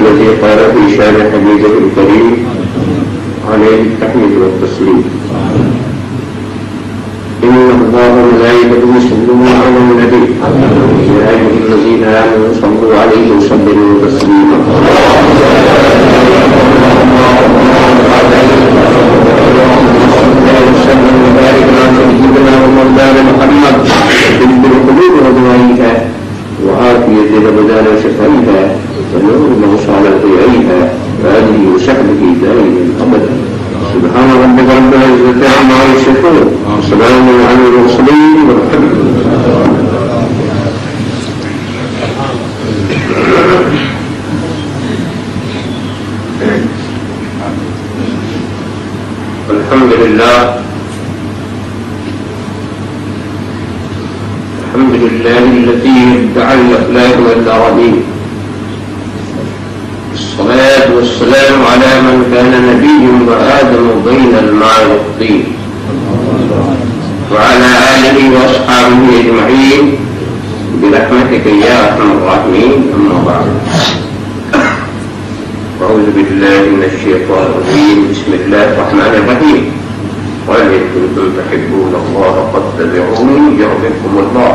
الذي قال في شان حبيبه الكريم عليه التحميد والتسليم. إن الله وملائكته يصلون على النبي يا أيها الذين آمنوا صلوا عليه وسلموا تسليما. وسلم وبارك على سيدنا ومولانا محمد طب القلوب ودوائها وعافية الأبدان وشفائها ونور الموصى ضيعيها وآله وصحبه دائما أبدا. سبحان ربك رب العزة عما يصفون وسلام على المرسلين والحمد لله. الحمد لله الحمد لله الذي ادعى الأخلاق والأراضين. الصلاة والسلام على من كان نبي وآدم بين الماء والطين وعلى آله وأصحابه أجمعين برحمتك يا أرحم الراحمين. أما بعد، أعوذ بالله من الشيطان الرجيم. بسم الله الرحمن الرحيم. قل إن كنتم تحبون الله فاتبعوني يحببكم الله.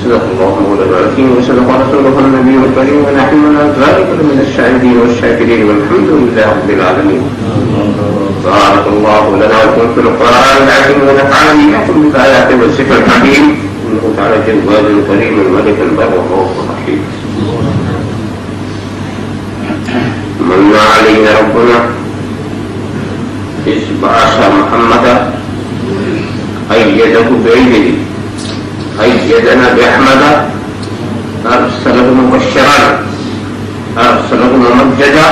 صدق الله مولانا العظيم وصدق رسوله النبي الكريم ونحن على ذلك من الشاهدين والشاكرين والحمد لله رب العالمين. بارك الله لنا ولكم في القرآن العظيم ونفعني بكم بالآيات والذكر الحكيم. إنه تعالى جواد كريم الملك البر الرؤوف الرحيم. من علينا ربنا إذ بعث محمدا أيده بعلمه أيدنا بأحمد أرسله مبشرا أرسله ممجدا.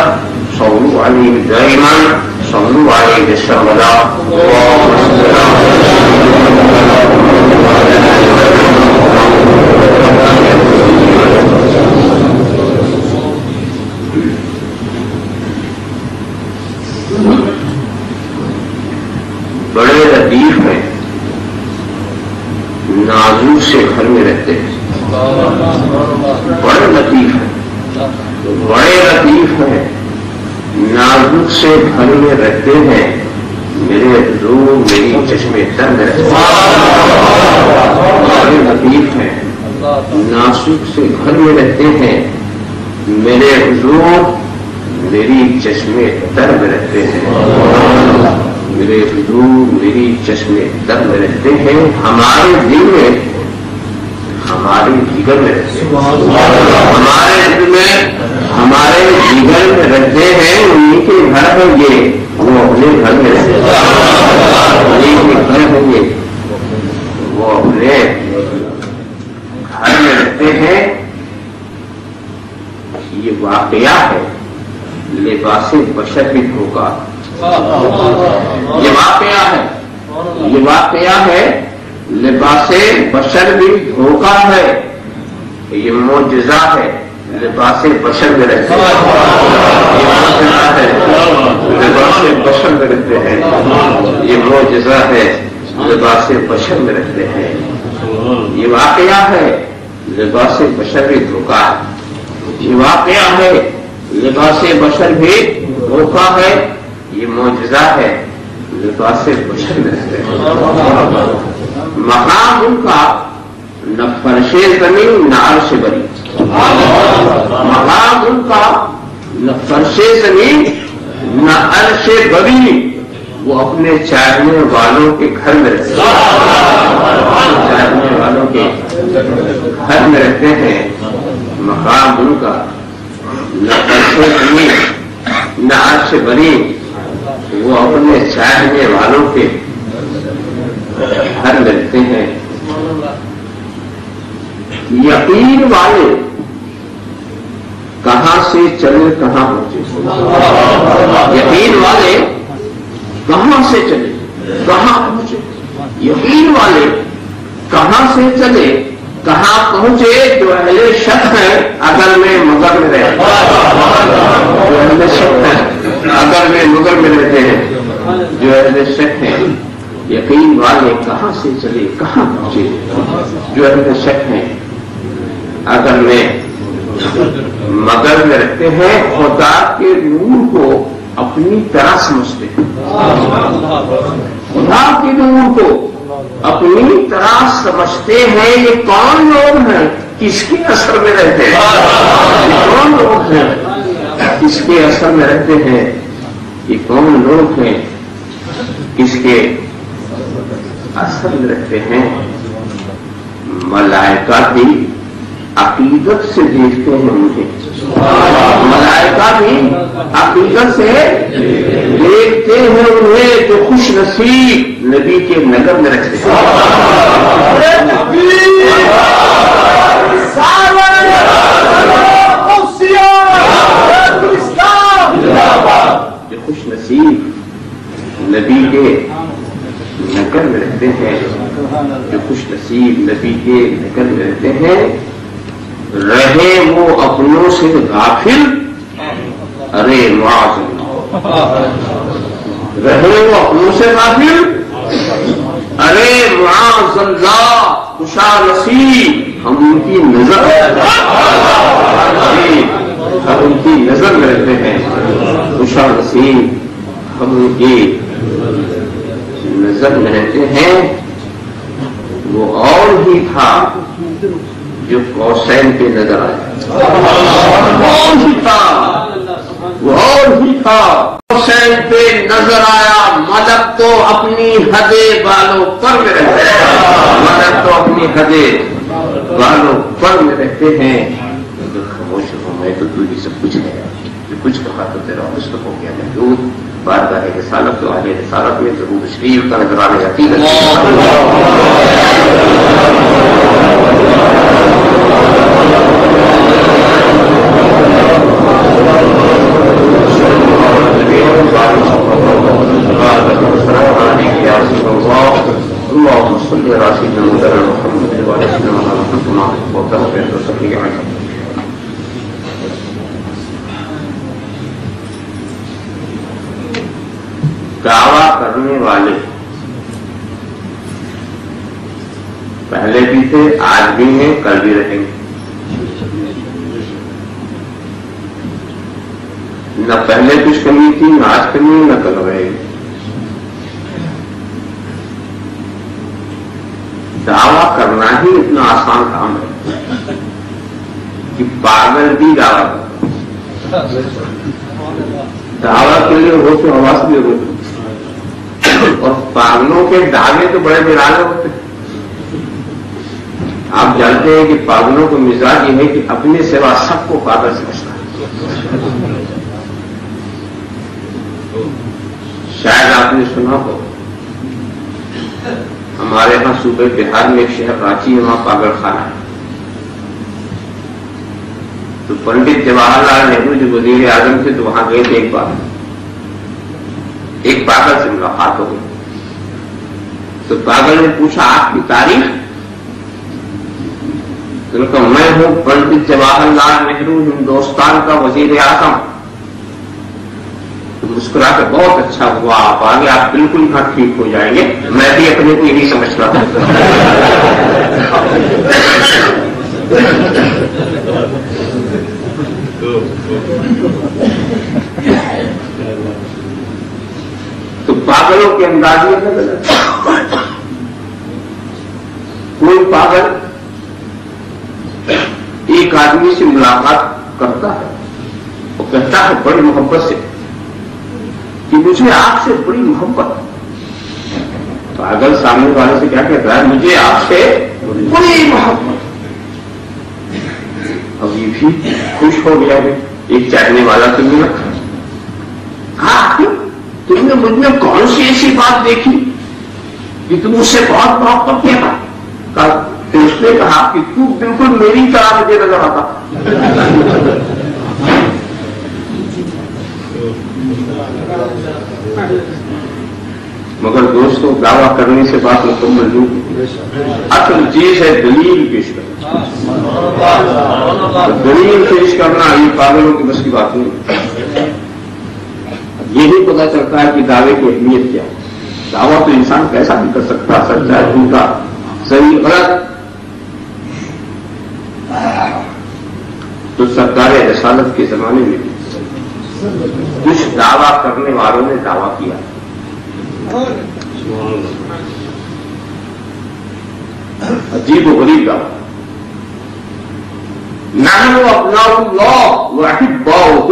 صلوا عليه دائما صلوا عليه سرمدا. بڑے لطیف ہیں، نازک سے گھر میں رہتے ہیں. بڑے لطیف ہیں، بڑے لطیف ہیں، نازک سے گھر میں رہتے ہیں. میرے حضور میری چشمے تر میں رہتے ہیں. بڑے لطیف ہیں، نازک سے گھر میں رہتے ہیں. میرے حضور میری چشمے تر میں رہتے ہیں. میرے حضور میری چشمے در میں رہتے ہیں. ہمارے دل میں ہمارے جگر میں رہتے ہیں. ہمارے دل میں ہمارے جگر میں رہتے ہیں. انہیں کے گھر ہیں یہ، وہ اپنے گھر میں رہتے ہیں. انہیں کے گھر ہیں یہ، وہ اپنے گھر میں رہتے ہیں. یہ واقعہ ہے لباس بشر بھی دھوکا. یہ واقعہ ہے لباس بشر بھی دھوکا ہے. یہ معجزہ ہے لباس بشر میں رہتے ہیں. یہ معجزہ ہے لباس بشر میں رہتے ہیں. یہ معجزہ ہے لباس بشر میں رہتے ہیں. یہ واقعہ ہے لباس بشر بھی دھوکا ہے. یہ واقعہ ہے لباس بشر بھی دھوکا ہے. یہ معجزہ ہے لباس بشر میں رہتے ہیں. مقام ان کا نہ فرش زمین نہ عرش بری. مقام ان کا نہ فرش زمین نہ عرش بری. وہ اپنے چاہنے والوں کے گھر میں رہتے ہیں. چاہنے والوں کے گھر میں رہتے ہیں. مقام ان کا نہ فرش زمین نہ عرش بری. وہ اپنے چاہنے والوں کے گھر میں رہتے ہیں. یقین والے کہاں سے چلے کہاں پہنچے. یقین والے کہاں سے چلے کہاں پہنچے. یقین والے کہاں سے چلے کہاں پہنچے؟ جو اہل شک ہیں اگر میں مگر میں رہتا جو اہل شک ہیں اگر میں مگر میں رہتے ہیں جو اہل شک ہیں یقین والے کہاں سے چلے کہاں پہنچے؟ جو اہل شک ہیں اگر میں مگر میں رہتے ہیں خدا کے نور کو اپنی طرح سمجھتے ہیں خدا کے نور کو اپنی طرح سمجھتے ہیں یہ کون لوگ ہیں کس کے اثر میں رہتے ہیں یہ کون لوگ ہیں کس کے اثر میں رہتے ہیں یہ کون لوگ ہیں کس کے اثر میں رہتے ہیں ملائکہ بھی عقیدت سے دیکھتے ہیں انہیں ملائکہ بھی عقیدت سے دیکھتے ہیں انہیں جو خوش نصیب نبی کے نگر میں رکھتے ہیں جو خوش نصیب نبی کے نگر میں رہتے ہیں جو خوش نصیب نبی کے نگر میں رہتے ہیں رہے وہ اپنوں سے غافل ارے معاذ اللہ رہے وہ اپنوں سے غافل ارے معاذ اللہ خوشا نصیب ہم ان کی نظر ہم ان کی نظر میں رہتے ہیں خوشا نصیب ہم ان کی نظر میں رہتے ہیں وہ اور ہی تھا جو قوسین پہ نظر آیا اور ہی تھا وہ اور ہی تھا قوسین پہ نظر آیا ملک تو اپنی حدے بالوں پر میں رہتے ہیں ملک تو اپنی حدے بالوں پر میں رہتے ہیں خاموش ہو میں تو تو ہی سب کچھ ہے جو کچھ کہا تو تیرا حسن ہو گیا محدود بارگاہ رسالت تو اہل رسالت میں ضرور تشریف کا نظر آنے جاتی ہے دعویٰ کرنے والے پہلے بھی تھے آج بھی ہیں کل بھی رہیں گے نہ پہلے کچھ کمی تھی نہ آج کمی نہ کل رہے گی دعویٰ کرنا ہی اتنا آسان کام ہے کہ پاگل بھی دعویٰ دعویٰ کے لیے ہو تو آواز بھی ہو اور پاگلوں کے دعوے تو بڑے نرانے ہوتے ہیں آپ جانتے ہیں کہ پاگلوں کو مزاج یہ ہے کہ اپنے سوا سب کو پاگل سمجھتا ہے شاید آپ نے سنا ہو ہمارے ہاں صوبے بہار میں ایک شہر رانچی ہے وہاں پاگل خانہ ہے تو پنڈت جواہر لال نہرو جو وزیر اعظم تھے تو وہاں گئے تھے ایک پاگل سے ملاقات ہو گئی تو پاگل نے پوچھا آپ کی تاریخ تو نے کہا میں ہوں پنڈت جواہر لال نہرو ہندوستان کا وزیر اعظم تو مسکرا کے بہت اچھا ہوا آپ آگے آپ بالکل یہاں ٹھیک ہو جائیں گے میں بھی اپنے کو یہی سمجھتا تھا تو پاگلوں کے انداز میں کوئی پاگل ایک آدمی سے ملاقات کرتا ہے وہ کہتا ہے بڑی محبت سے کہ مجھے آپ سے بڑی محبت پاگل سامنے والے سے کیا کہتا ہے مجھے آپ سے بڑی محبت اب یہ بھی خوش ہو گیا ہے ایک چاہنے والا تم نے کہا تم نے مجھ میں کون سی ایسی بات دیکھی کہ تم اس سے بہت محبت کیا تھا تو اس نے کہا کہ تو بالکل میری طرح مجھے نظر آتا مگر دوستوں دعویٰ کرنے سے بات مکمل نہیں، اصل چیز ہے دلیل پیش کرنا۔ دلیل پیش کرنا یہ پاگلوں کی بس کی بات نہیں، یہی پتہ چلتا ہے کہ دعوے کی اہمیت کیا ہے۔ دعویٰ تو انسان کیسا بھی کر سکتا، سچا جھوٹا، صحیح غلط، تو سرکار رسالت کے زمانے میں کچھ دعویٰ کرنے والوں نے دعویٰ کیا، عجیب و غریب دعویٰ، نحن ابناء اللہ واحباؤہ،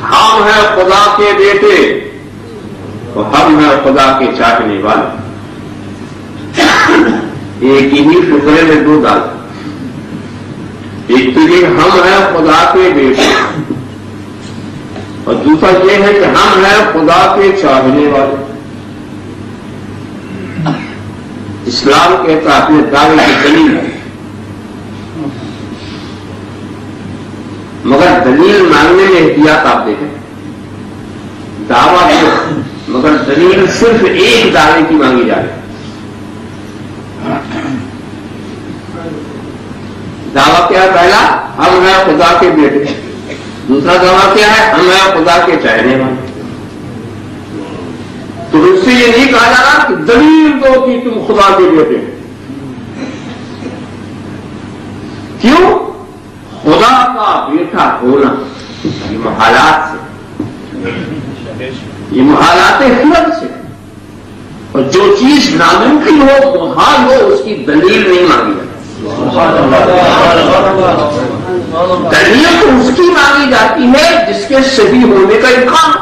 ہم ہیں خدا کے بیٹے اور ہم ہیں خدا کے چاہنے والے۔ ایک ہی فکرے میں دو دال، ایک تو یہ ہم ہیں خدا کے بیٹے اور دوسرا یہ ہے کہ ہم ہیں خدا کے چاہنے والے۔ اسلام کہتا اپنے دعوے کی دلیل ہے، مگر دلیل مانگنے میں احتیاط آپ دیکھیں، دعویٰ ہے مگر دلیل صرف ایک دعوے کی مانگی جا رہی ہے۔ دعویٰ کیا ہے؟ پہلا ہم ہیں خدا کے بیٹے، دوسرا دعویٰ کیا ہے؟ ہم ہیں خدا کے چاہنے والے۔ تو اس سے یہ نہیں کہا جا رہا کہ دلیل دو کہ تم خدا کے بیٹے ہو۔ کیوں؟ خدا کا بیٹا ہونا یہ محالات سے، یہ محالات خلق سے، اور جو چیز ناممکن ہو، محال ہو، اس کی دلیل نہیں مانگی جاتی۔ دلیل تو اس کی مانگی جاتی ہے جس کے صحیح ہونے کا امکان۔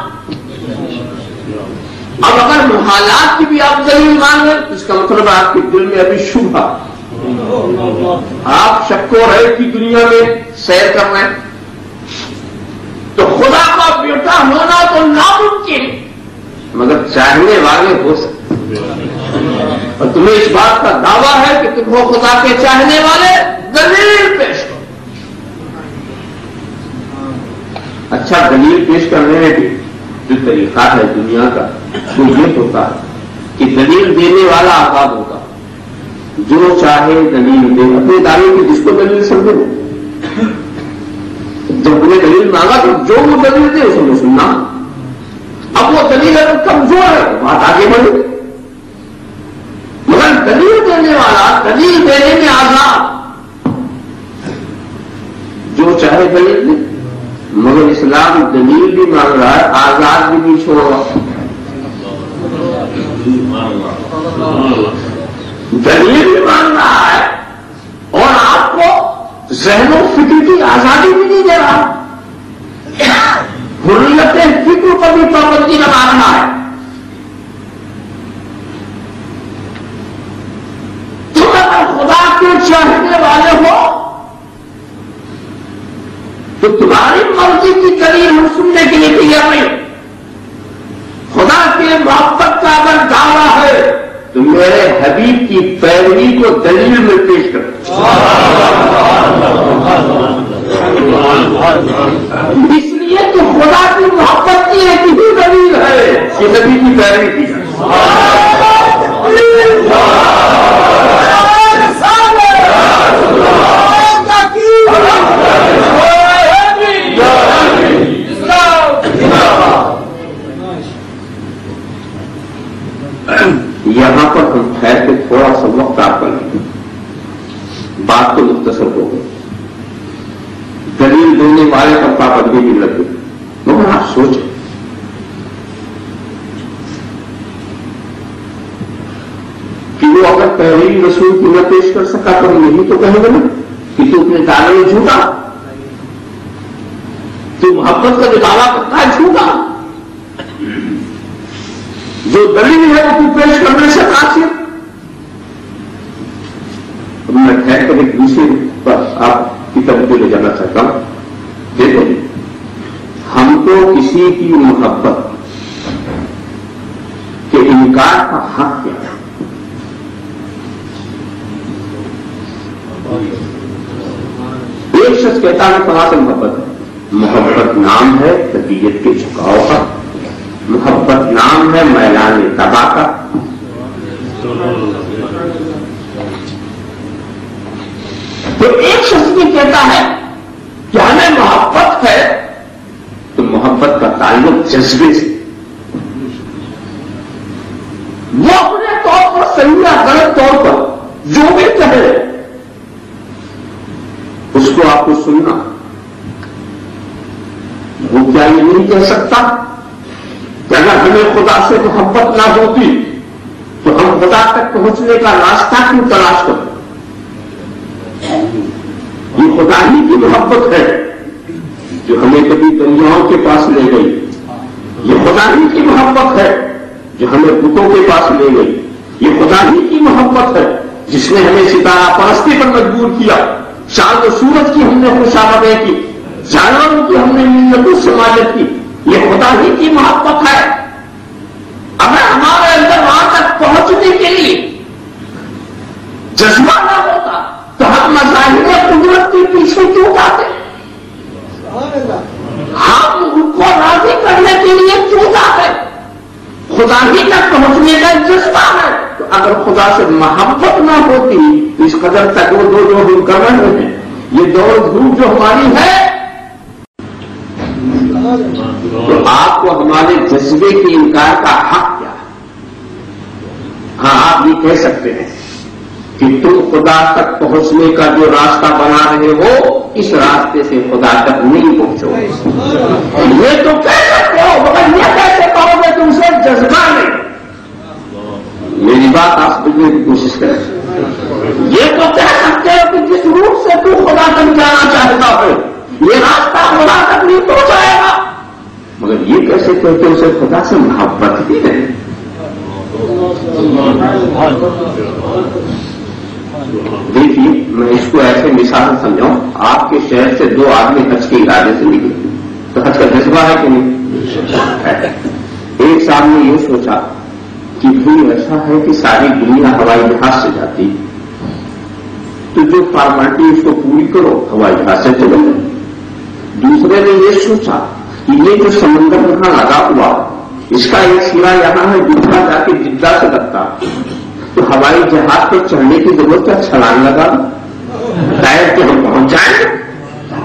اب اگر محالات کی بھی آپ دلیل مانگیں تو اس کا مطلب آپ کے دل میں ابھی شبہ، آپ شک و ریب کی دنیا میں سیر کر رہے ہیں۔ تو خدا کا بیٹا ہونا تو ناممکن مگر چاہنے والے ہو سکتے، اور تمہیں اس بات کا دعویٰ ہے کہ تم ہو خدا کے چاہنے والے، دلیل پیش کرو۔ اچھا، دلیل پیش کرنے میں بھی جو طریقہ ہے دنیا کا وہ یہ ہوتا ہے کہ دلیل دینے والا آزاد ہوتا، جو چاہے دلیل دے، اپنے دعوے کی جس کو دلیل سمجھے۔ جب انہیں دلیل مانگا تو جو وہ دلیل دے اسے میں سننا، اب وہ دلیل اگر کمزور ہے بات آگے بڑھے، مگر دلیل دینے والا دلیل دینے میں آزاد، جو چاہے دلیل دے۔ مگر اسلام دلیل بھی مانگ رہا ہے، آزاد بھی نہیں چھوڑ رہا، دلیل بھی مانگ رہا ہے اور آپ کو ذہن و فکر کی آزادی بھی نہیں دے رہا، حریت فکر پر بھی پابندی لگا رہا ہے۔ تم اگر خدا کے چاہنے والے ہو تو تمہاری مرضی کی دلیل ہم سننے کے لیے تیار نہیں۔ خدا کے محبت کا اگر دعویٰ ہے تو میرے حبیب کی پیروی کو دلیل میں پیش کرو، اس لیے کہ خدا کی محبت کی ایک ہی دلیل ہے کہ نبی کی پیروی کی جائے۔ یہاں پر ہم ٹھہر کے تھوڑا سا وقت آپ کر لیں، بات تو مختصر ہو گئی، دلیل دینے والے پر پابندی بھی لگ گئی، مگر آپ سوچیں کہ وہ اگر تحریر رسول کی نہ پیش کر سکا تو ہم یہی تو کہیں گے نا کہ تو اپنے دعوے میں جھوٹا، تو محبت کا جو دعویٰ کرتا ہے جھوٹا، جو دلیل ہے وہ تو پیش کرنے سے قاصر۔ اب میں ٹھہر کر ایک دوسرے پر آپ کی توجہ لے جانا چاہتا ہوں۔ دیکھو جی، ہم کو کسی کی محبت کے انکار کا حق کیا ہے؟ ایک شخص کہتا ہے کہاں سے محبت ہے؟ محبت نام ہے طبیعت کے جھکاؤ کا، محبت نام ہے میدان تباہ کا. تو ایک شخص بھی کہتا ہے کہ ہمیں محبت ہے تو محبت کا تعلق جذبے سے. وہ اپنے طور پر صحیح یا غلط طور پر جو بھی کہے اس کو آپ کو سننا. وہ کیا یہ نہیں کہہ سکتا کہ اگر ہمیں خدا سے محبت نہ ہوتی تو ہم خدا تک پہنچنے کا راستہ کیوں تلاش کریں؟ یہ خدا ہی کی محبت ہے جو ہمیں کبھی دریاؤں کے پاس لے گئی. یہ خدا ہی کی محبت ہے جو ہمیں بتوں کے پاس لے گئی. یہ خدا ہی کی محبت ہے جس نے ہمیں ستارہ پرستی پر مجبور کیا. چاند و سورج کی ہم نے خوشامدیں کی, جانوروں کی ہم نے منتوں سماجت کی. یہ خدا ہی کی محبت ہے. اگر ہمارے اندر وہاں تک پہنچنے کے لیے جذبہ نہ ہوتا تو ہم مظاہر قدرت کے پیچھے کیوں جاتے؟ ہم ان کو راضی کرنے کے لیے کیوں جاتے؟ خدا ہی تک پہنچنے کا جذبہ ہے. تو اگر خدا سے محبت نہ ہوتی تو اس قدر تک وہ جو ہم کر رہے ہیں, یہ دوڑ دھوپ جو ہماری ہے, تو آپ کو ہمارے جذبے کے انکار کا حق کیا ہے؟ ہاں آپ یہ کہہ سکتے ہیں کہ تم خدا تک پہنچنے کا جو راستہ بنا رہے ہو اس راستے سے خدا تک نہیں پہنچو. یہ تو کہہ سکتے ہو, مگر یہ کیسے کہو گے تم سے جذبہ نہیں؟ میری بات آپ سمجھنے کی کوشش کریں. یہ تو کہہ سکتے ہو کہ جس روپ سے تو خدا تک جانا چاہتا ہو یہ راستہ خدا تک نہیں پہنچائے گا, مگر یہ کیسے کہتے اسے خدا سے محبت بھی نہیں. دیکھیے میں اس کو ایسے مثال سمجھاؤں. آپ کے شہر سے دو آدمی حج کے ارادے سے نکلے تو حج کا جذبہ ہے کہ نہیں؟ ایک صاحب نے یہ سوچا کہ بھائی ایسا ہے کہ ساری دنیا ہوائی جہاز سے جاتی تو جو فارمیلٹی اس کو پوری کرو ہوائی جہاز سے چلے جائے. دوسرے نے یہ سوچا کہ یہ جو سمندر یہاں لگا ہوا اس کا ایک سرا یہاں ہے دوسرا جا کے جدہ سے لگتا تو ہوائی جہاز پر چڑھنے کی ضرورت ہے, چھلانگ لگا ٹائر کے ہم پہنچ جائیں گے,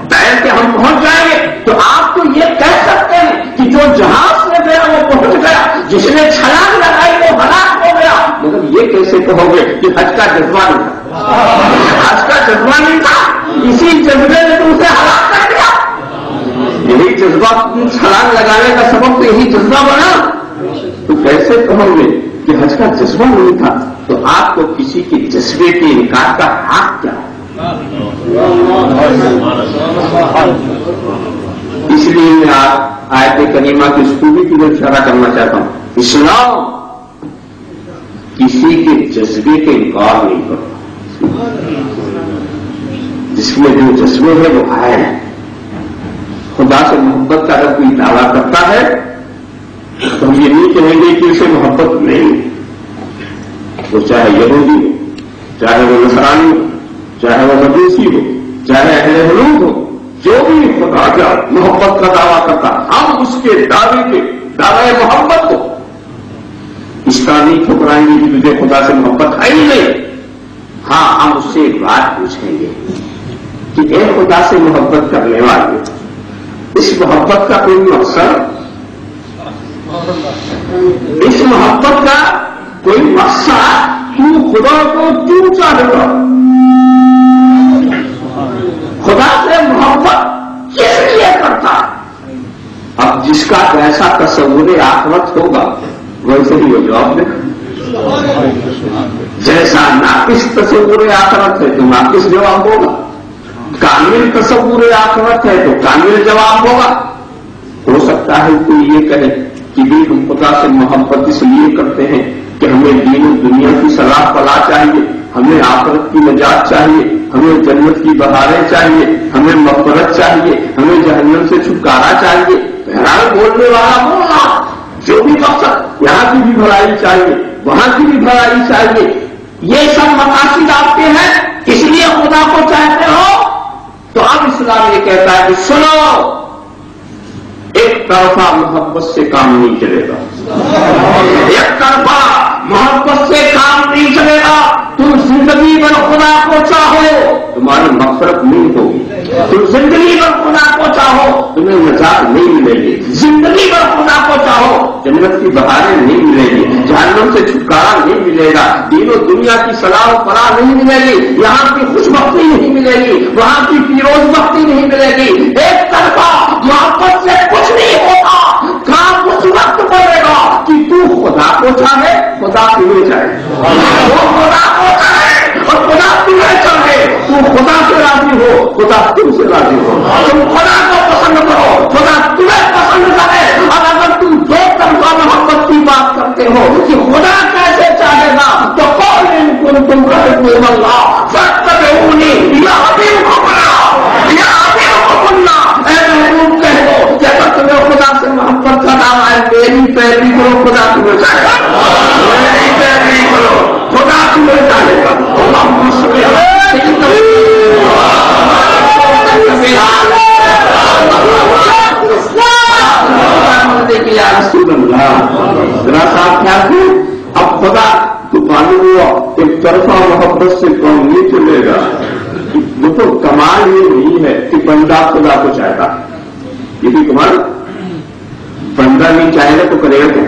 ٹائر کے ہم پہنچ جائیں گے. تو آپ تو یہ کہہ سکتے ہیں کہ جو جہاز سے گیا وہ پہنچ گیا, جس نے چھلانگ لگائی وہ ہلاک ہو گیا. مگر یہ کیسے کہو گے کہ حج کا جذبہ نہیں تھا؟ حج کا جذبہ نہیں تھا, اسی جذبے نے تم سے ہلاک کر دیا. یہی جذبہ چھلانگ لگانے کا سبب تو یہی جذبہ بنا. تو کیسے کہو گے کہ حج کا جذبہ نہیں تھا؟ تو آپ کو کسی کے جذبے کے انکار کا حق کیا ہے؟ اس لیے میں آیت کریمہ کی خوبی کی طرف اشارہ کرنا چاہتا ہوں. اسلام کسی کے جذبے کے انکار نہیں کرتا. جس میں جو جذبے ہیں وہ آئے ہیں. خدا سے محبت کا اگر کوئی دعویٰ کرتا ہے تو ہم یہ نہیں کہیں گے کہ اسے محبت نہیں. وہ چاہے یہودی ہو, چاہے وہ نصرانی ہو, چاہے وہ مجوسی ہو, چاہے اہل حلوم ہو, جو بھی خدا کا محبت کا دعویٰ کرتا ہم اس کے دعوے محبت کو اس طرح نہیں ٹھکرائیں گے کہ تجھے خدا سے محبت ہے ہی نہیں. ہاں ہم اس سے ایک بات پوچھیں گے کہ اے خدا سے محبت کرنے والے, اس محبت کا کوئی مقصد, اس محبت کا کوئی مقصد تو خدا کو کیوں چاہے گا؟ خدا سے محبت کس لیے کرتا؟ اب جس کا جیسا تصور آخرت ہوگا ویسے ہی وہ جواب دے. جیسا ناقص تصور آخرت ہے تو ناقص جواب ہوگا, کامل تصور آخرت ہے تو کامل جواب ہوگا. ہو سکتا ہے کوئی یہ کہے کہ بھی ہم خدا سے محبت اس لیے کرتے ہیں کہ ہمیں دین و دنیا کی صلاح فلاح چاہیے, ہمیں آخرت کی نجات چاہیے, ہمیں جنت کی بہاریں چاہیے, ہمیں مغفرت چاہیے, ہمیں جہنم سے چھٹکارا چاہیے. بہرحال بولنے والا بولنا, جو بھی مقصد, یہاں کی بھی بھلائی چاہیے, وہاں کی بھی بھلائی چاہیے, یہ سب مقاصد آپ کے ہیں, اس لیے خدا کو چاہتے ہو. تو اب اسلام یہ کہتا ہے کہ سنو, ایک طرفہ محبت سے کام نہیں چلے گا، ایک طرفہ محبت سے کام نہیں چلے گا۔ تم زندگی بھر خدا کو چاہو تمہاری مغفرت نہیں ہوگی، تم زندگی بھر خدا کو چاہو تمہیں نجات نہیں ملے گی، زندگی بھر خدا کو چاہو جنت کی بہاریں نہیں ملے گی، جہنم سے چھٹکارا نہیں ملے گا، دین و دنیا کی صلاح و فلاح نہیں ملے گی، یہاں کی خوش بختی نہیں ملے گی، وہاں کی پیروز بختی نہیں ملے گی۔ ایک طرفہ محبت سے کچھ نہیں ہوتا، کام اس وقت پڑے گا کہ تو خدا کو چاہے خدا تمہیں چاہے، وہ خدا کو چاہے اور خدا تمہیں چاہے، تو خدا سے راضی ہو خدا تم سے راضی ہو، تم خدا کو پسند کرو خدا تمہیں پسند کرے۔ اور اگر تم دو طرفہ محبت کی بات کرتے ہو کہ خدا کیسے چاہے گا تو قول تم رحم اللہ فاتبعونی یا حبیبکم اللہ یا حبیبکم اللہ، اے محبوب کہہ دو کہ اگر تمہیں خدا سے محبت کا دعویٰ ہے میری پیروی کرو خدا تمہیں چاہے گا، میری پیروی کرو خدا تمہیں چاہے گا۔ اللہم صلی علی یا رسول اللہ۔ ذرا صاحب کیا کہ اب خدا تو معلوم ہوا ایک طرفہ محبت سے کام نہیں چلے گا۔ دیکھو کمال یہ نہیں ہے کہ بندہ خدا کو چاہے گا، یہ بھی کمال، بندہ نہیں چاہے گا تو کرے گا کیا؟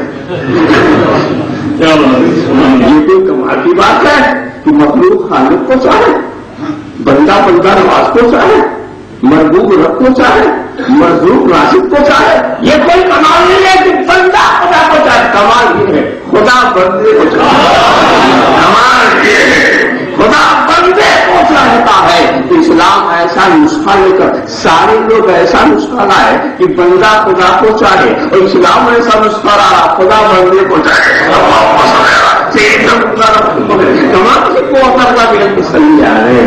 یہ کوئی کمال کی بات ہے کہ مخلوق خالق کو چاہے، بندہ نواز کو چاہے، مرغوب رب کو چاہے، مرزوق راشد کو چاہے، یہ کوئی کمال نہیں ہے کہ بندہ خدا کو چاہے، کمال یہ ہے خدا بندے کو چاہے، کمال یہ ہے خدا بندے کو چاہتا ہے۔ اسلام ایسا نسخہ لے کر سارے لوگ ایسا نسخہ لائے کہ بندہ خدا کو چاہے، اور اسلام ایسا نسخہ رہا خدا بندے کو چاہے۔ کمال سے کو اترنا بھی تسلی آ رہے،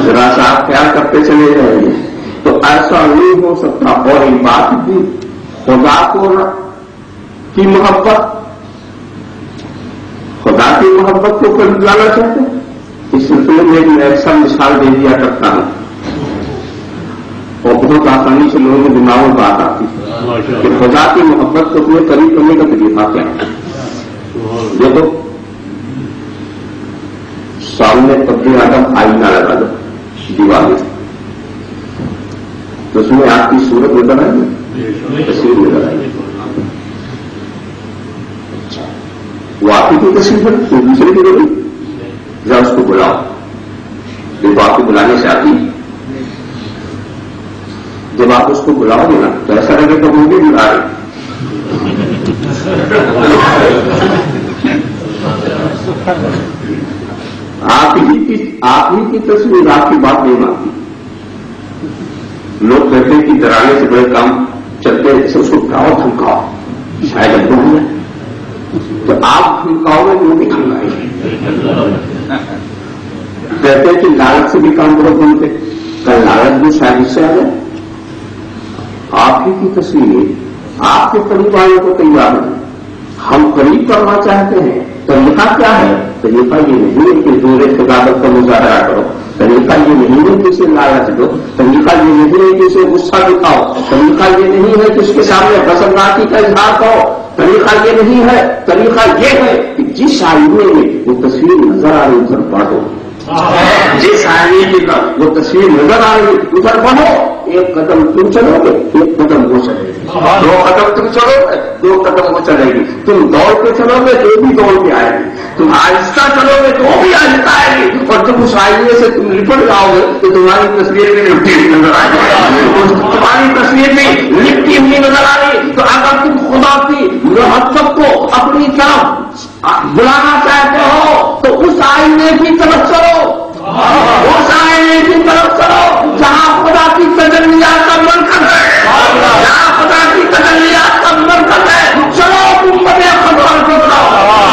ذرا سا آپ خیال کرتے چلے جائیں گے تو ایسا نہیں ہو سکتا۔ اور ایک بات بھی خدا کی محبت، خدا کی محبت کو قریب لانا چاہتے ہیں، اس سلسلے میں میں اکثر مثال دے دیا کرتا ہوں اور بہت آسانی سے لوگوں کے دماغ میں بات آتی ہے کہ خدا کی محبت کو تمہیں قریب کرنے کا طریقہ کیا ہے۔ دیکھو سامنے قبر آدم آئینہ لگا دو دیوار میں، تو اس میں آپ کی صورت نظر آئے گی، تصویر نظر آئے گی، وہ آپ کی تصویر ہے تو دوسرے کی بولی یا اس کو بلاؤ، دیکھو آپ کو بلانے سے آتی، جب آپ اس کو بلاؤ گے نا تو ایسا لگے کہ وہ بھی بلا رہے، آپ ہی کی تصویر آپ کی بات نہیں مانتی۔ لوگ کہتے ہیں کہ ڈرانے سے بڑے کام چلتے ہیں، اس کو ڈراؤ دھمکاؤ شاید اب ہو جائے، تو آپ دھمکاؤ گے وہ بھی دھمکائیں گے۔ کہتے ہیں کہ لالچ سے بھی کام بہت بنتے، کل لالچ بھی شاید اس سے آ جائے۔ آپ ہی کی تصویر آپ کے قریب آنے کو تیار ہے، ہم قریب کرنا چاہتے ہیں، طریقہ کیا ہے؟ طریقہ یہ نہیں ہے کہ دور استقامت کا مظاہرہ کرو، طریقہ یہ نہیں ہے کہ اسے لالچ دو، طریقہ یہ نہیں ہے کہ اسے غصہ دکھاؤ، طریقہ یہ نہیں ہے کہ اس کے سامنے غضبناکی کا اظہار کرو، طریقہ یہ نہیں ہے، طریقہ یہ ہے کہ جس آئینے میں وہ تصویر نظر آ رہی ادھر پڑھو، جس آئینے کی وہ تصویر نظر آ رہی ادھر پڑھو، ایک قدم تم چلو گے ایک قدم وہ چلے گی، دو قدم تم چلو گے دو قدم وہ چلے گی، تم دوڑ کے چلو گے تو بھی دوڑ کے آئے گی، تم آہستہ چلو گے تو وہ بھی آہستہ آئے گی، اور تم اس آئینے سے تم لپٹ جاؤ گے تو تمہاری تصویر میں لپٹی ہوئی نظر آئے گی، تمہاری تصویر میں لپٹی ہوئی نظر آ رہی۔ تو اگر تم خدا کی محبت کو اپنی طرف بلانا چاہتے ہو تو اس آئینے کی طرف چلو، اس آئینے کی طرف چلو جہاں خدا کی تجلیات کا مرکز ہے، جہاں خدا کی تجلیات کا مرکز ہے۔ چلو امت خدا کی طرف،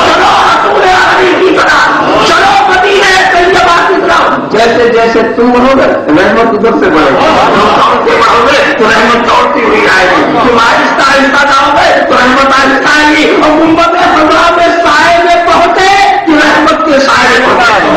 چلو رسول علی کی طرف، چلو مدینہ طیبہ کی طرف۔ جیسے جیسے تم بڑھو گے رحمت ادھر سے بڑھے گی، تم دوڑ کے بڑھو گے تو رحمت دوڑتی ہوئی آئے گی، تم آہستہ آہستہ جاؤ گے تو رحمت آہستہ آئے گی، اور امت خدا میں سائے میں پہنچے کہ رحمت کے سائے میں پہنچے،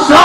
100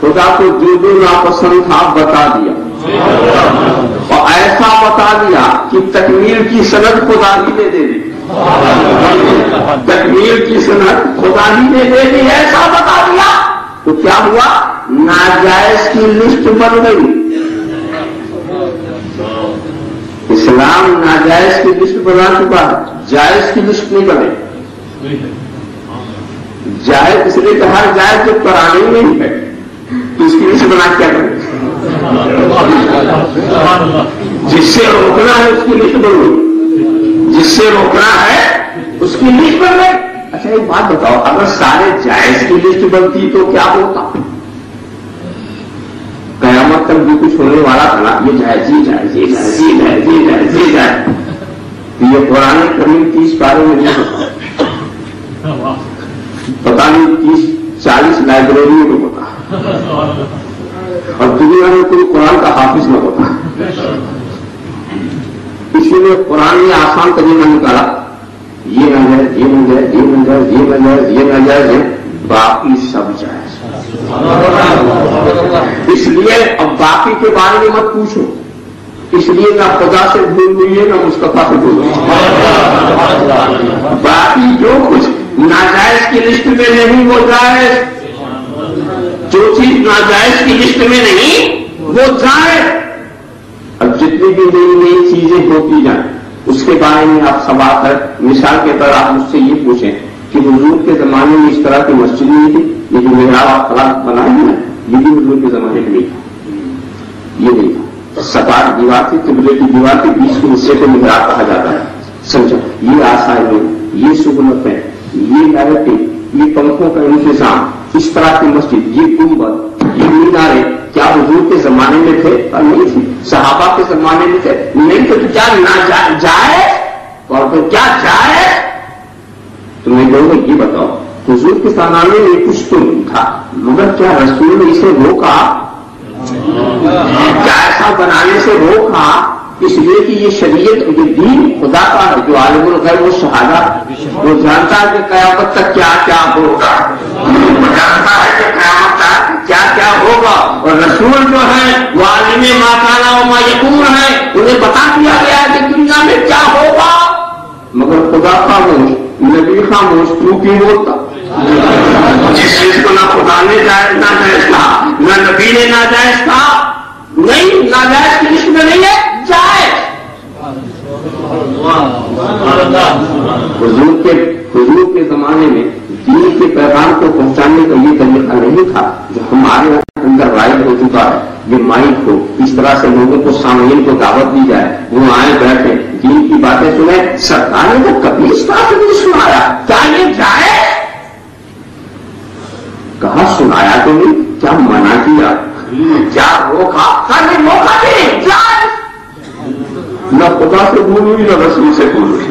خدا کو جو ناپسند تھا بتا دیا، اور ایسا بتا دیا کہ تکمیل کی سند خدا ہی نے دے دی، تکمیل کی سند خدا ہی نے دے دی، ایسا بتا دیا تو کیا ہوا؟ ناجائز کی لسٹ بن گئی۔ اسلام ناجائز کی لسٹ بنا چکا ہے، جائز کی لسٹ نہیں بنے۔ جائز اس لیے کہا جائز جو قرآن میں نہیں ہے تو اس کی لسٹ بنا کیا کریں؟ جس سے روکنا ہے اس کی لسٹ بن گئی، جس سے روکنا ہے اس کی لسٹ بن گئی۔ اچھا ایک بات بتاؤ، اگر سارے جائز کی لسٹ بنتی تو کیا ہوتا؟ قیامت تک بھی کچھ ہونے والا تھا نا، یہ جائز یہ جائز یہ جائز یہ جائز یہ جائز یہ جائز، یہ قرآن کریم 30 پارے میں نہیں ہوتا، پتا نہیں 30-40 لائبریریوں میں ہوتا، اور دنیا میں کوئی قرآن کا حافظ نہ ہوتا۔ اسی لیے قرآن نے آسان طریقہ نکالا، یہ نہ جائے یہ نہ جائے یہ نہ جائے یہ نہ جائے یہ نہ جائے، باقی سب جائز۔ اس لیے اب باقی کے بارے میں مت پوچھو، اس لیے نہ خدا سے بھول ہوئی ہے نہ مصطفیٰ سے بھول ہوئی، باقی جو کچھ ناجائز کی لسٹ میں نہیں وہ جائز، جو چیز ناجائز کی لسٹ میں نہیں وہ جائز۔ اب جتنی بھی نئی نئی چیزیں ہوتی جائیں اس کے بارے میں آپ سوال کر، مثال کے طور آپ مجھ سے یہ پوچھیں کہ حضور کے زمانے میں اس طرح کی مسجد نہیں تھی، یہ جو محراب آپ خلاف بنائے ہیں یہ بھی حضور کے زمانے میں نہیں تھا، یہ نہیں تھا، سپاٹ دیوار تھی، قبلے کی دیوار کے بیچ کے حصے کو محراب کہا جاتا ہے، سمجھو۔ یہ آسانی، یہ سہولتیں، یہ لائٹیں، یہ پنکھوں کا انتظام، اس طرح کی مسجد، یہ گنبد، یہ مینارے، کیا حضور کے زمانے میں تھے؟ اور نہیں تھے۔ صحابہ کے زمانے میں تھے؟ نہیں تھے۔ تو کیا جائز؟ اور تو کیا جائز؟ تمہیں کہوں گے یہ بتاؤ، حضور کے زمانے میں کچھ تو نہیں تھا، مگر کیا رسول نے اسے روکا؟ کیا ایسا بنانے سے روکا؟ اس لیے کہ یہ شریعت، یہ دین خدا کا ہے، جو عالم الغیب وہ شہادہ، وہ جانتا ہے کہ قیامت تک کیا کیا ہوگا، وہ جانتا ہے کہ قیامت تک کیا کیا ہوگا، اور رسول جو ہے وہ عالم ما کان و ما یکون ہے، انہیں بتا دیا گیا ہے کہ دنیا میں کیا ہوگا، مگر خدا خاموش، نبی خاموش، تو کیوں بولتا؟ جس چیز کو نہ خدا نے ناجائز کہا نہ نبی نے ناجائز کہا، نہیں ناجائز کی لسٹ میں نہیں ہے، جائز۔ حضور کے زمانے میں دین کے پیغام کو پہنچانے کا یہ طریقہ نہیں تھا جو ہمارے اندر رائج ہو چکا ہے، یہ مائک ہو، اس طرح سے لوگوں کو سامعین کو دعوت دی جائے، وہ آئے بیٹھے دین کی باتیں سنیں۔ سرکار نے تو کبھی اس طرح سے نہیں سنایا، کیا یہ جائز؟ کہا سنایا تو نہیں، کیا منع کیا، کیا روکا؟ کبھی موقع نہیں، جائز۔ نہ خدا سے بھول ہوئی نہ رسول سے بھول ہوئی،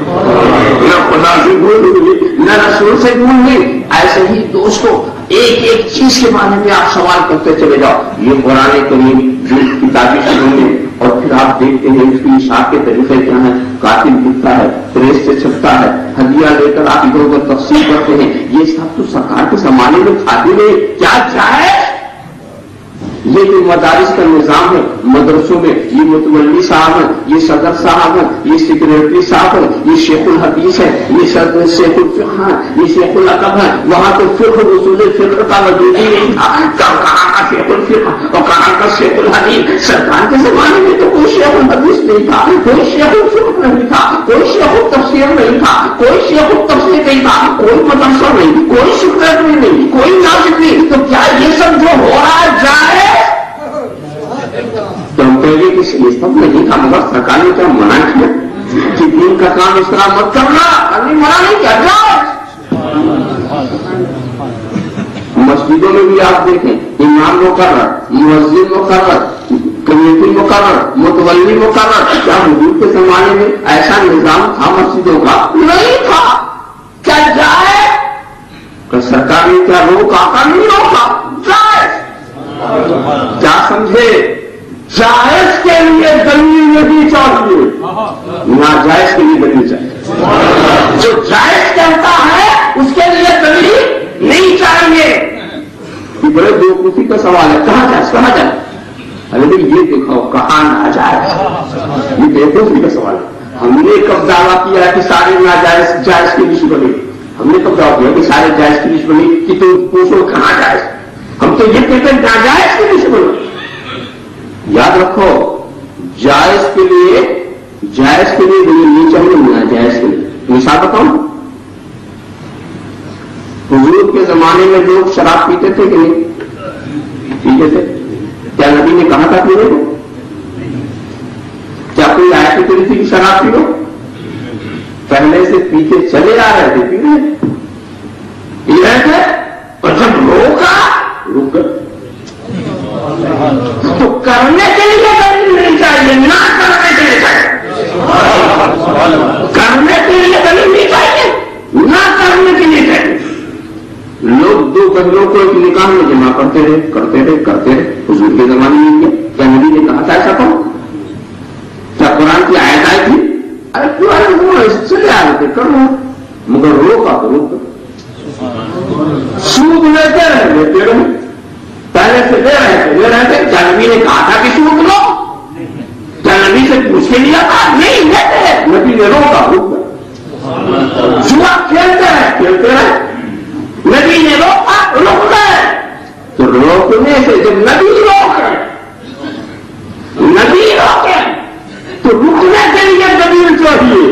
نہ خدا سے بھول ہوئی نہ رسول سے بھول ہوئی۔ ایسے ہی دوستو ایک ایک چیز کے بارے میں آپ سوال کرتے چلے جاؤ۔ یہ قرآن کریم جو کتابیں شروع میں، اور پھر آپ دیکھتے ہیں اس کی اشاعت کے طریقے کیا ہیں، کاتب لکھتا ہے، پریس سے چھپتا ہے، ہدیہ لے کر آپ ادھر ادھر تفصیل کرتے ہیں، یہ سب تو سرکار کے زمانے میں کھاتے ہوئے کیا چاہے۔ یہ جو مدارس کا نظام ہے، مدرسوں میں یہ متولی صاحب ہیں، یہ صدر صاحب ہیں، یہ سیکریٹری صاحب ہیں، یہ شیخ الحدیث ہے، یہ شیخ الفقہ ہے، یہ شیخ الادب ہے، وہاں تو فقہ اصول فقہ کا وجود ہی نہیں تھا، کہاں کا شیخ الفقہ اور کہاں کا شیخ الحدیث۔ سرکار کے زمانے میں تو کوئی شیخ الحدیث نہیں تھا، کوئی شیخ الفقہ نہیں تھا، کوئی شیخ التفسیر نہیں تھا، کوئی شیخ التفسیر نہیں تھا، کوئی مدرسہ نہیں، کوئی سیکریٹری نہیں، کوئی ناظر نہیں۔ تو کیا یہ سب جو ہو رہا ہے جائے؟ تو ہم کہیں گے کہ یہ سب نہیں تھا، مگر سرکار نے کیا منع کیا کہ دین کا کام اس طرح مت کرنا؟ منع نہیں کیا، جائز۔ مسجدوں میں بھی آپ دیکھیں، امام مقرر، مؤذن مقرر، کمیٹی مقرر، متولی مقرر۔ کیا حضور کے زمانے میں ایسا نظام تھا مسجدوں کا؟ نہیں تھا۔ کیا جائز؟ سرکار نے کیا روکا؟ نہیں روکا، جائز۔ کیا سمجھے؟ جائز کے لیے دلیل نہیں چاہیے، ناجائز کے لیے دلیل چاہیے۔ جو جائز کہتا ہے اس کے لیے دلیل نہیں چاہیے۔ کہ بڑے بیوقوفی کا سوال ہے، کہاں جائے؟ ارے بھائی یہ دکھاؤ کہاں نہ جائے، یہ بیوقوفی کا سوال ہے۔ ہم نے کب دعویٰ کیا کہ سارے ناجائز جائز کی لسٹ بنی؟ ہم نے کب دعویٰ کیا کہ سارے جائز کی لسٹ بنی کہ تم پوچھو کہاں جائز؟ ہم تو یہ کہتے ہیں ناجائز کی لسٹ بنو۔ یاد رکھو، جائز کے لیے بنی نہیں چاہیے، ناجائز کے لیے۔ مثال بتاؤں، حضور کے زمانے میں لوگ شراب پیتے تھے کہ نہیں پیتے تھے؟ کیا نبی نے کہا تھا پینے کو؟ کیا کوئی آیت نکلی تھی کہ شراب پی لو؟ پہلے سے پیتے چلے آ رہے تھے، پی رہے تھے، اور جب روکا رک تو کرنے کے لیے دلیل نہیں چاہیے، نہ کرنے کے لیے چاہیے۔ کرنے کے لیے دلیل نہیں چاہیے، نہ کرنے کے لیے چاہیے۔ لوگ دو بندوں کو ایک نکاح میں جمع کرتے رہے۔ حضور کے زمانے میں کیا نبی نے کہا تھا ایسا کرو؟ کیا قرآن کی آیت آئی تھی؟ ارے کیوں آئے چلے آ رہے تھے، کرو، مگر روکا تو روک۔ سود لیتے رہے، پہلے سے لے رہے تھے۔ کیا نبی نے کہا تھا کہ سود لو؟ کیا نبی سے پوچھ کے لیا تھا؟ نہیں لیتے، نبی نے روکا روک۔ جوا کھیلتے رہے، نبی نے روکا رک گئے۔ تو روکنے سے جب نبی روکے تو رکنے کے لیے دلیل چاہیے،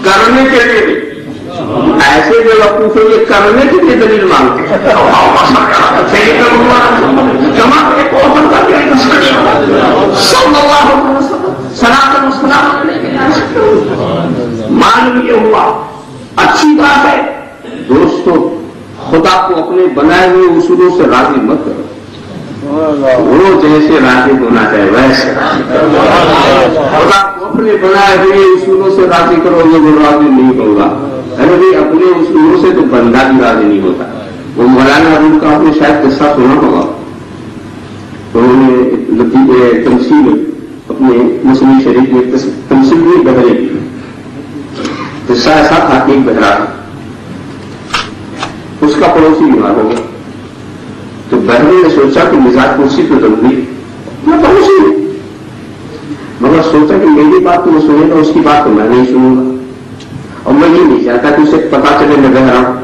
کرنے کے لیے ایسے جو وقوف ہے یہ کرنے کے لیے دلیل مانگتے معلوم یہ ہوا، اچھی بات ہے دوستو، خدا کو اپنے بنائے ہوئے اصولوں سے راضی مت کرو، وہ جیسے راضی ہونا چاہے ویسے خدا کو اپنے بنائے ہوئے اصولوں سے راضی کرو، وہ راضی نہیں ہوگا۔ ارے بھائی اپنے اصولوں سے تو بندہ بھی راضی نہیں ہوتا۔ وہ مولانا ارون کا آپ نے شاید قصہ سنا ہوگا، انہوں نے تمثیل اپنے مسلم شریف میں تمثیل بھی بہرے کی۔ قصہ ایسا تھا کہ ایک بہرا تھا، اس کا پڑوسی بیمار ہو گیا، تو بہرے نے سوچا کہ مزاج کرسی تو ضروری میں پڑوسی ہوں، مگر سوچا کہ میری بات تو وہ سنے گا، اس کی بات تو میں نہیں سنوں گا، اور میں یہ نہیں چاہتا کہ اسے پتا چلے میں بہرا ہوں۔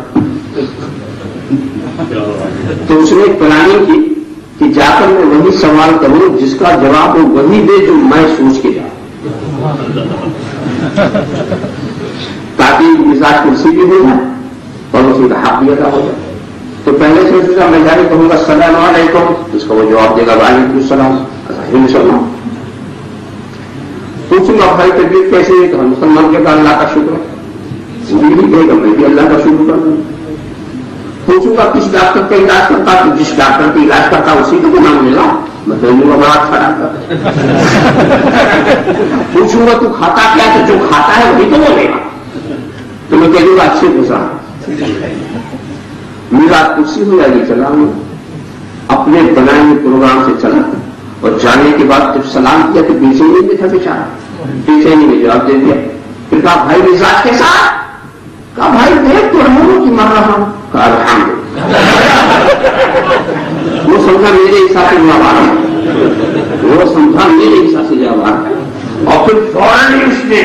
تو اس نے پلاننگ کی کہ جا کر میں وہی سوال کروں جس کا جواب وہ وہی دے جو میں سوچ کے جاؤں، تاکہ مزاج کرسی بھی ہو جائے اور اس کا حق بھی ادا ہو جائے۔ تو پہلے سے سوچا میں جانے کہوں گا السلام علیکم، اس کا وہ جواب دے گا وعلیکم السلام، مسلمان پوچھوں گا بھائی طبیعت کیسے ہے، کہ مسلمان کے بعد اللہ کا شکر ہے، وہ بھی کہے گا میں بھی اللہ کا شکر کروں۔ پوچھوں گا کس ڈاکٹر کا علاج کرتا، تو جس ڈاکٹر کا علاج کرتا اسی کو نام ملا، میں کہوں گا بڑا اچھا ڈاکٹر۔ پوچھوں گا تو کھاتا کیا، تو جو کھاتا ہے وہی تو بولے گا، تو میں کہوں گا اچھے گزرا، میرا کرسی ہو جائے گی، چلا ہوں اپنے بنائے ہوئے پروگرام سے چلا، اور جانے کے بعد جب سلام کیا تو پیچھے نہیں بھی تھا بیچارہ، پیچھے نہیں بھی جواب دے دیا۔ پھر کہا بھائی مزاج کے ساتھ، کہا بھائی دیکھ تو رہا ہوں کہ مر رہا ہوں، کہا الحمدللہ۔ وہ سمجھا میرے حساب سے جواب آ رہا ہے، وہ سمجھا میرے حساب سے جواب آ رہا ہے، اور پھر فوراً اس نے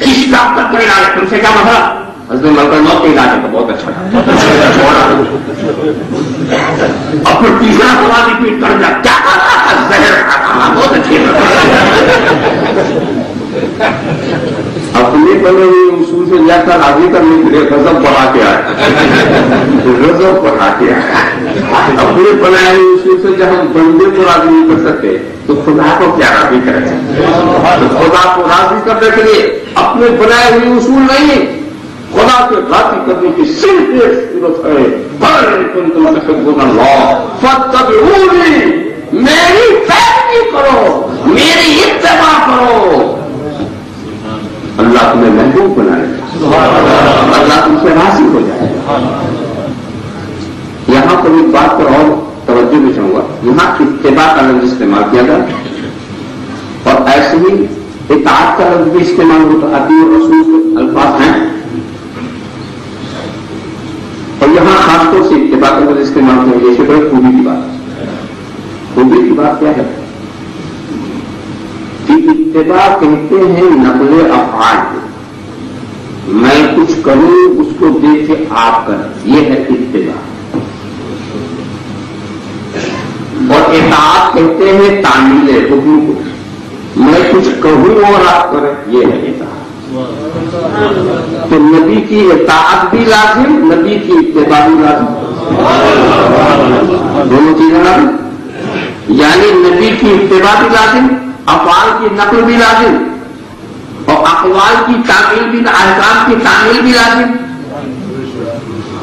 کس ڈاکٹر کا علاج، تم سے کیا مسئلہ؟ حضرت ملکہ موت کا علاج ہے، بہت اچھا اور پھر تیسرا سوال ریپیٹ کر دیا، کیا کہا تھا؟ زہر کھانا، بہت اچھی۔ اپنے بنے ہوئے اصول سے جا کر راضی کرنے کے لیے غضب بڑھا کے آیا، اپنے بنائے ہوئے اصول سے جب ہم بندے کو راضی نہیں کر سکتے تو خدا کو کیا راضی کریں؟ خدا کو راضی کرنے کے لیے اپنے بنائے ہوئے اصول نہیں، خدا کو راضی کرنے کی صرف ایک صورت ہے، کنتم تحبون اللہ فاتبعونی، میری پیروی کرو، میری اتباع کرو، اللہ تمہیں محبوب بنائے گا، اللہ تم سے راضی ہو جائے گا۔ یہاں پر ایک بات پر اور توجہ بھی چاہوں گا، یہاں اتباع کا لفظ استعمال کیا گیا، اور ایسے ہی اطاعت کا لفظ بھی استعمال ہوتا، اطیعوا الرسول کے الفاظ ہیں، اور یہاں خاص طور سے اتباع کا لفظ استعمال کیا گیا، یہ بڑی خوبی کی بات ہے۔ خوبی کی بات کیا ہے کہ اتباع کہتے ہیں نقل افعال کو. میں کچھ کروں اس کو دیکھ کے آپ کریں, یہ ہے اتباع. اور اطاعت کہتے ہیں تعمیل حکم کو, میں کچھ کہوں اور آپ کریں, یہ ہے اطاعت. تو نبی کی اطاعت بھی لازم, نبی کی اتباع بھی لازم, دونوں چیزیں لازم. یعنی نبی کی اتباع بھی لازم, افعال کی نقل بھی لازم, اور اقوال کی تعمیل بھی, احکام کی تعمیل بھی لازم.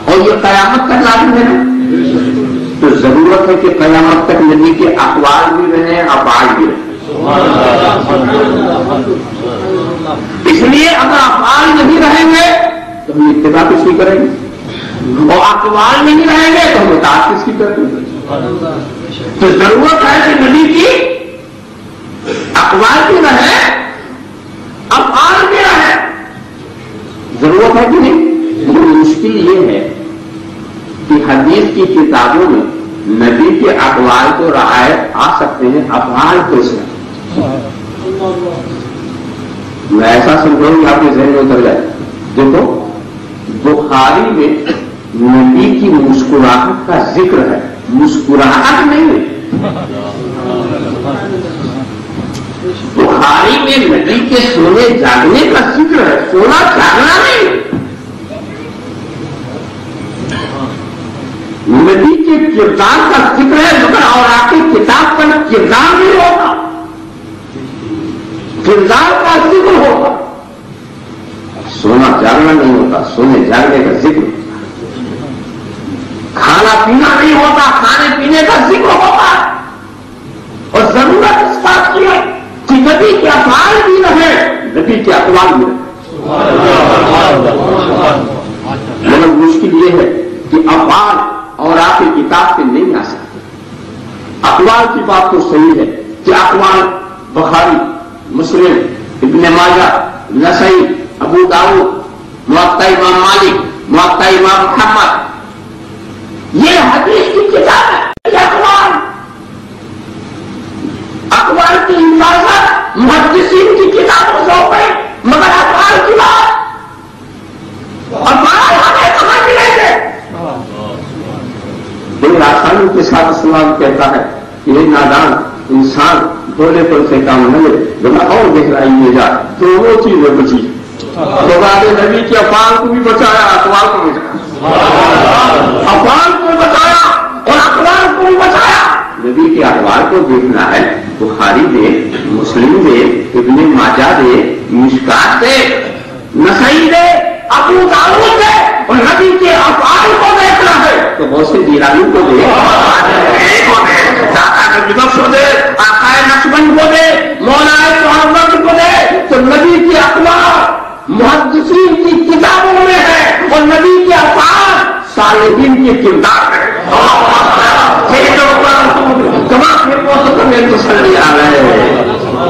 اور یہ قیامت تک لازم ہے نا. تو ضرورت ہے کہ قیامت تک نبی کے اقوال بھی رہیں, افعال بھی رہیں. اس لیے اگر افعال نہیں رہیں گے تو ہم اتباع کس کی کریں گے, اور اقوال نہیں رہیں گے تو ہم اطاعت کس کی کریں گے. تو ضرورت ہے کہ نبی کی اقوال بھی رہے, افعال بھی رہے. ضرورت ہے کہ نہیں. مشکل یہ ہے کہ حدیث کی کتابوں میں نبی کے اقوال کو رعایت آ سکتے ہیں, افعال کیسے. میں ایسا سمجھوں کہ آپ کے ذہن میں اتر جائے. دیکھو بخاری میں نبی کی مسکراہٹ کا ذکر ہے, مسکراہٹ نہیں ہے. بخاری میں نبی کے سونے جاگنے کا ذکر ہے, سونا جاگنا نہیں. نبی کے کردار کا ذکر ہے, مگر اور آپ کی کتاب کا کردار نہیں ہوگا, کردار کا ذکر ہوگا. سونا جاگنا نہیں ہوتا, سونے جاگنے کا ذکر ہوتا. کھانا پینا نہیں ہوتا, کھانے پینے کا ذکر ہوتا. اور ضرورت اس بات کی ہے کہ نبی کے افعال بھی رہے, نبی کے اقوال بھی رہے. مگر مشکل یہ ہے کہ افعال اور آپ کی کتاب سے نہیں آ سکتے. اقوال کی بات تو صحیح ہے کہ اقوال بخاری, مسلم, ابن ماجہ, نسائی, ابو داؤد, موطا امام مالک, موطا امام محمد, یہ حدیث کی کتاب ہے. اقوال کی حفاظت محدثین کی کتابوں سے ہو گئی, مگر افعال کی بات, افعال ہمیں کہاں ملیں گے. بڑی آسانی کے ساتھ اسلام کہتا ہے کہ یہ نادان انسان بولے پر سے کام نہ لے, بنا اور گہرائی میں جا, دونوں چیزیں بچی. خدا نے نبی کے افعال کو بھی بچایا, اقوال کو بھی بچایا. افعال کو بچایا اور اقوال کو بھی بچایا. نبی کے اقوال کو دیکھنا ہے, بخاری دے, مسلم دے, ابن ماجہ دے, مشکات دے, نسائی دے, ابو داؤد دے, اور نبی کے افعال کو دیکھنا ہے تو بہت سے جیلانی کو دے, داتا بخش کو دے, آقائے نقشبند کو دے, مولانا محمد کو دے. تو نبی کے اقوال محدثین کی کتابوں میں ہے, اور نبی کے افعال صالحین کے کردار ہے.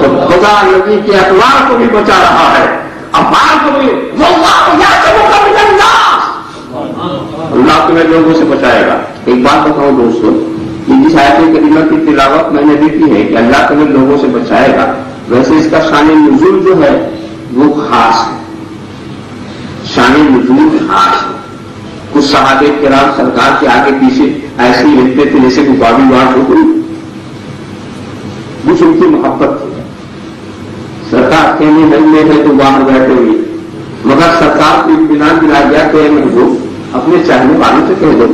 تو خدا نبی کے اقوال کو بھی بچا رہا ہے, افعال کو بھی. اللہ تمہیں لوگوں سے بچائے گا. ایک بات بتاؤں دوستوں, جس آیت کریمہ کی تلاوت میں نے بھی کی ہے کہ اللہ تمہیں لوگوں سے بچائے گا, ویسے اس کا شان نزول جو ہے وہ خاص ہے, شان نزول خاص ہے. کچھ صحابہ کرام سرکار کے آگے پیچھے ایسے ہی رہتے تھے جیسے کوئی باڈی گارڈ ہو گئی, کچھ ان کی محبت تھی. سرکار کہنے میں ہے تو باہر بیٹھے ہوئے, مگر سرکار کو اطمینان دلایا گیا کہ محبوب اپنے چاہنے والوں سے کہہ دو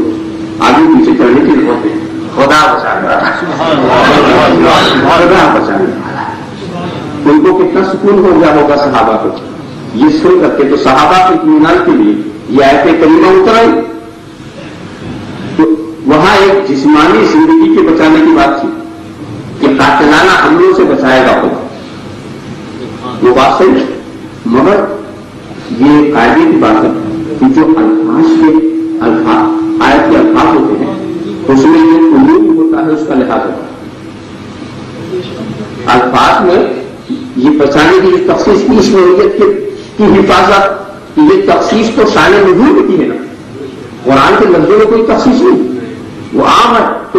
آگے پیچھے چلنے کی ضرورت ہے, خدا بچانے والا, خدا بچانے والا. ان کو کتنا سکون ہو گیا ہوگا صحابہ کو یہ سن کر کے. تو صحابہ کے اطمینان کے لیے یہ آیت کریمہ اتر آئی. تو وہاں ایک جسمانی زندگی کے بچانے کی بات تھی کہ قاتلانہ حملوں سے بچائے گا خدا, وہ بات صحیح ہے. مگر یہ قاعدے کی بات ہے کہ جو الفاظ آیت کے الفاظ ہوتے ہیں اس میں جو علوم ہوتا ہے اس کا لحاظ ہوتا ہے. الفاظ میں یہ بچانے کی تخصیص کی, اس نوعیت کی حفاظت, یہ تخصیص تو شان نزول کی ہے نا. قرآن کے لفظوں میں کوئی تخصیص نہیں, وہ عام ہے. تو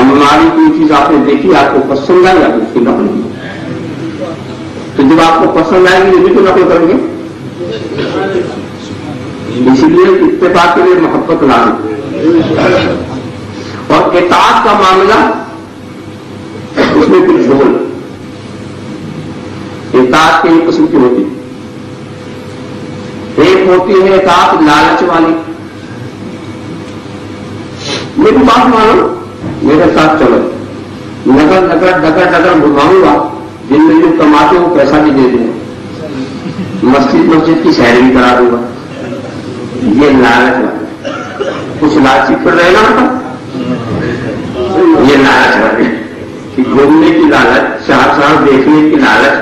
ہماری کوئی چیز آپ نے دیکھی، آپ کو پسند آئی، آپ اس کی نقل کی، تو جب آپ کو پسند آئے گی یہ بھی تو نقل کریں گے. اسی لیے اتفاق کے لیے محبت لازم. اور اطاعت کا معاملہ اس میں کچھ ڈھول. اطاعت کئی قسم کی ہوتی، ایک ہوتی ہے اطاعت لالچ والی. میری بات مانو، میرے ساتھ چلو، نگر نگر ڈگر ڈگر گھماؤں گا، جن میں جو کماتے ہو پیسہ بھی دے دوں گا، مسجد کی سیر بھی کرا دوں گا. یہ لالچ والا، کچھ لالچی پر رہے گا. یہ لالچ والے کہ گھومنے کی لالچ، شہر دیکھنے کی لالچ،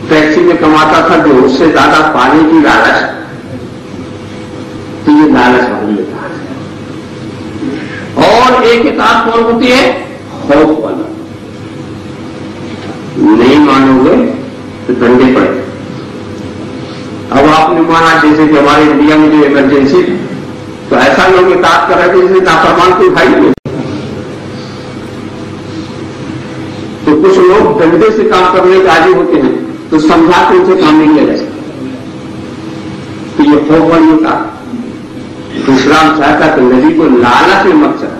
ٹیکسی میں کماتا تھا جو اس سے زیادہ پانے کی لالچ. تو یہ لالچ والی اطاعت. اور ایک اطاعت کون ہوتی ہے؟ خوف والا. نہیں مانو گے تو ڈنڈے پڑے. اب آپ نے مانا، جیسے کہ ہمارے انڈیا میں جو ایمرجنسی تھی تو ایسا لوگ اطاعت کر رہے تھے جیسے نافرمان کوئی بھائی نہیں. تو کچھ لوگ ڈنڈے سے کام کرنے کے عادی ہوتے ہیں تو سمجھا کے ان سے کام نہیں لیا جا سکتا. تو یہ خوف والی اطاعت. اسلام چاہتا کہ نبی کو لالچ میں مت چلا.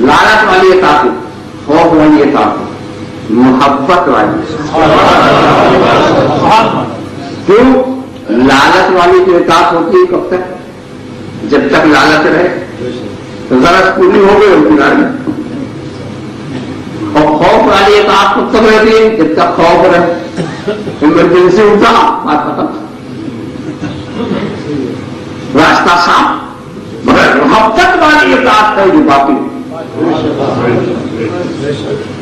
لالچ والی اطاعت، خوف والی اطاعت، محبت والی. کیوں؟ لالچ والی جو اطاعت ہوتی ہے کب تک؟ جب تک لالچ رہے تو ذرا پوری ہو گئی ان کی. اور خوف والی اطاعت کب تک رہتی ہے؟ جب تک خوف رہے. ایمرجنسی اٹھا، بات ختم، راستہ صاف. مگر محبت والی اطاعت ہے جو باقی.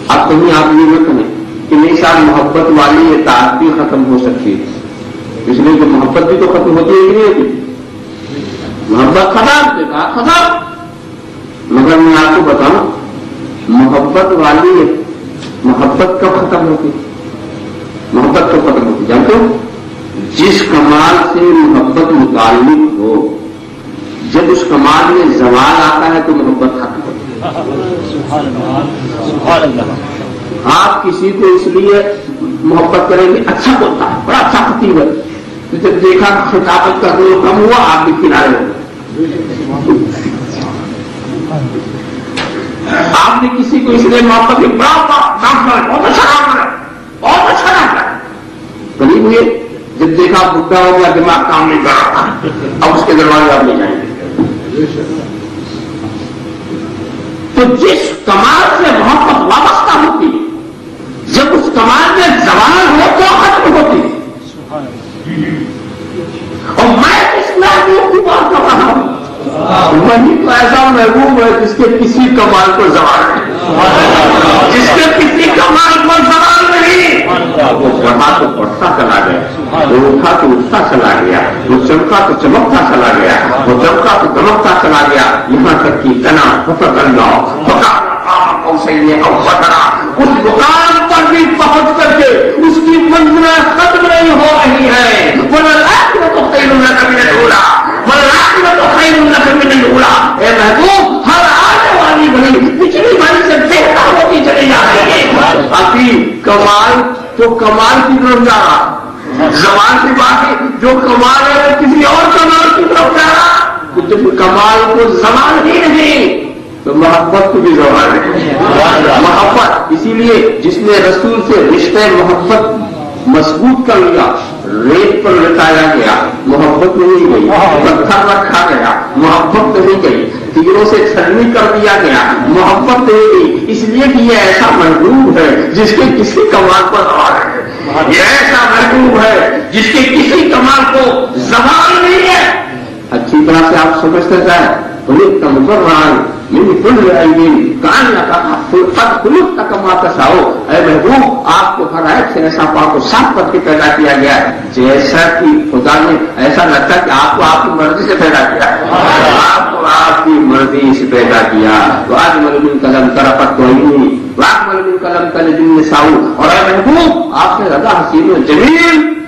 اب کہیں آپ یہ نہ کہیں کہ نہیں صاحب محبت والی اطاعت بھی ختم ہو سکتی ہے. اس لیے کہ محبت بھی تو ختم ہوتی ہے کہ نہیں ہوتی؟ محبت ختم، اطاعت ختم. مگر میں آپ کو بتاؤں، محبت والی محبت کب ختم ہوتی؟ محبت کب ختم ہوتی جانتے ہو؟ جس کمال سے محبت متعلق ہو، جب اس کمال میں زوال آتا ہے تو محبت ختم ہوتی ہے. آپ کسی کو اس لیے محبت کریں گے، اچھا بولتا ہے، بڑا اچھا خطیب ہے، جب دیکھا خطابت کا جو کم ہوا آپ بھی کنارے ہو گئے. آپ نے کسی کو اس لیے محبت کی، بڑا بہت اچھا کام کرا، بہت اچھا کام کرا، قریب ہوئے، جب دیکھا بڈھا ہو گیا، دماغ کام نہیں کر رہا تھا، اب اس کے دروازے آپ نہیں جائیں گے. تو جس کمال سے محبت وابستہ ہوتی ہے، جب اس کمال میں زوال ہو تو ختم ہوتی ہے. اور میں اس محبوب کی بات کر رہا ہوں، وہی تو ایسا محبوب ہے جس کے کسی کمال کو زوال نہیں، جس کے کسی کمال کو زوال نہیں. وہ پڑھا تو پڑھتا چلا گیا، وہ اٹھا تو اٹھتا چلا گیا، وہ چمکا تو چمکتا چلا گیا، وہ چمکا تو دمکتا چلا گیا، یہاں تک کہ کنا فتح اللہ اس مقام پر بھی پہنچ کر کے اس کی منزلیں ختم نہیں ہو رہی ہے. اے محبوب، ہر آنے والی بھلی پچھلی بھلی سے بہتر ہوتی چلی جا رہی ہے. باقی کمال تو کمال کی طرف جا رہا، زبان کی بات ہے، جو کمال ہے وہ کسی اور کمال کی طرف جا رہا. جب کمال کو زبان ہی نہیں تو محبت کو بھی زبان ہے. محبت، اسی لیے جس نے رسول سے رشتہ محبت مضبوط کر لیا، ریت پر لٹایا گیا، محبت نہیں گئی. پتھر رکھا گیا، محبت نہیں گئی. تیروں سے چھلنی کر دیا گیا، محبت نہیں گئی. اس لیے کہ یہ ایسا محبوب ہے جس کے کسی کمال پر زوال ہے. یہ ایسا محبوب ہے جس کے کسی کمال کو زوال نہیں ہے. اچھی طرح سے آپ سمجھتے جائیں، انہیں تمبر رہا من کل عیب کان قد خلقت کما تشاء. اے محبوب، آپ کو ہر عیب سے ایسا پاک و صاف کر کے پیدا کیا گیا ہے جیسا کہ خدا نے ایسا لگتا ہے کہ آپ کو آپ کی مرضی سے پیدا کیا، آپ کو آپ کی مرضی سے پیدا کیا. واجمل من قلم طرفت عینی واجمل من قلم تلد النساء. اور اے محبوب، آپ سے زیادہ حسین و جمیل